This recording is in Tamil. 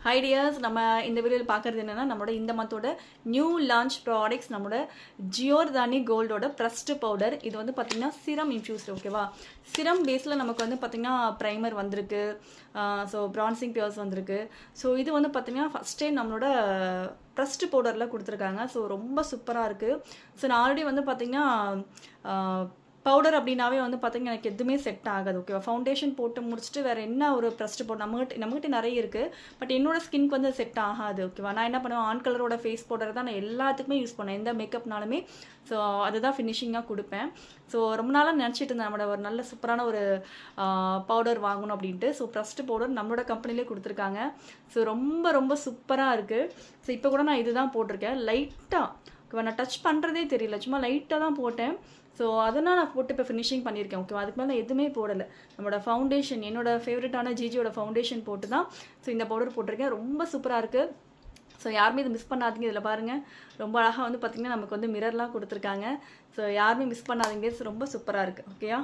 ஹை டியர்ஸ், நம்ம இந்த வீடியோவில் பார்க்குறது என்னென்னா நம்மளோட இந்த மந்தோட நியூ லான்ச் ப்ராடக்ட்ஸ் நம்மளோட ஜியோர்தானி கோல்டோட ப்ரஸ்ட் பவுடர். இது வந்து பார்த்திங்கன்னா சிரம் இன்ஃப்யூஸ்டு, ஓகேவா? சிரம் பேஸில் நமக்கு வந்து பார்த்திங்கன்னா ப்ரைமர் வந்திருக்கு, ஸோ ப்ரான்சிங் பியர்ஸ் வந்திருக்கு. ஸோ இது வந்து பார்த்திங்கன்னா ஃபஸ்ட் டைம் நம்மளோட ப்ரஸ்ட் பவுடரில் கொடுத்துருக்காங்க. ஸோ ரொம்ப சூப்பராக இருக்குது. ஸோ நான் ஆல்ரெடி வந்து பார்த்திங்கன்னா பவுடர் அப்படின்னாவே வந்து பார்த்திங்கன்னா எனக்கு எதுவுமே செட் ஆகாது, ஓகேவா? ஃபவுண்டேஷன் போட்டு முடிச்சுட்டு வேறு என்ன ஒரு ப்ரஸ்ட் பவுடர் நம்மகிட்ட நிறைய இருக்குது, பட் என்னோட ஸ்கின்க்கு வந்து செட் ஆகாது, ஓகேவா? நான் என்ன பண்ணுவேன், ஆன் கலரோட ஃபேஸ் பவுடர் தான் நான் எல்லாத்துக்குமே யூஸ் பண்ணேன், எந்த மேக்கப்னாலுமே. ஸோ அதுதான் ஃபினிஷிங்காக கொடுப்பேன். ஸோ ரொம்ப நாளாக நினச்சிட்டு இருந்தேன் நம்மளோட ஒரு நல்ல சூப்பரான ஒரு பவுடர் வாங்கணும் அப்படின்ட்டு. ஸோ ப்ரஸ்ட் பவுடர் நம்மளோட கம்பெனிலே கொடுத்துருக்காங்க. ஸோ ரொம்ப ரொம்ப சூப்பராக இருக்குது. ஸோ இப்போ கூட நான் இதுதான் போட்டிருக்கேன். லைட்டாக நான் டச் பண்ணுறதே தெரியல, சும்மா லைட்டாக தான் போட்டேன். ஸோ அதனால் நான் போட்டு இப்போ ஃபினிஷிங் பண்ணியிருக்கேன், ஓகேவா? அதுக்கு மேலே எதுவுமே போடலை. நம்மளோட ஃபவுண்டேஷன், என்னோட ஃபேவரட்டான ஜிஜியோட ஃபவுண்டேஷன் போட்டு தான் ஸோ இந்த பவுடர் போட்டிருக்கேன். ரொம்ப சூப்பராக இருக்குது. ஸோ யாருமே இது மிஸ் பண்ணாதீங்க. இதில் பாருங்கள், ரொம்ப அழகாக வந்து பார்த்திங்கன்னா நமக்கு வந்து மிரர்லாம் கொடுத்துருக்காங்க. ஸோ யாருமே மிஸ் பண்ணாதீங்க, ரொம்ப சூப்பராக இருக்குது, ஓகேயா?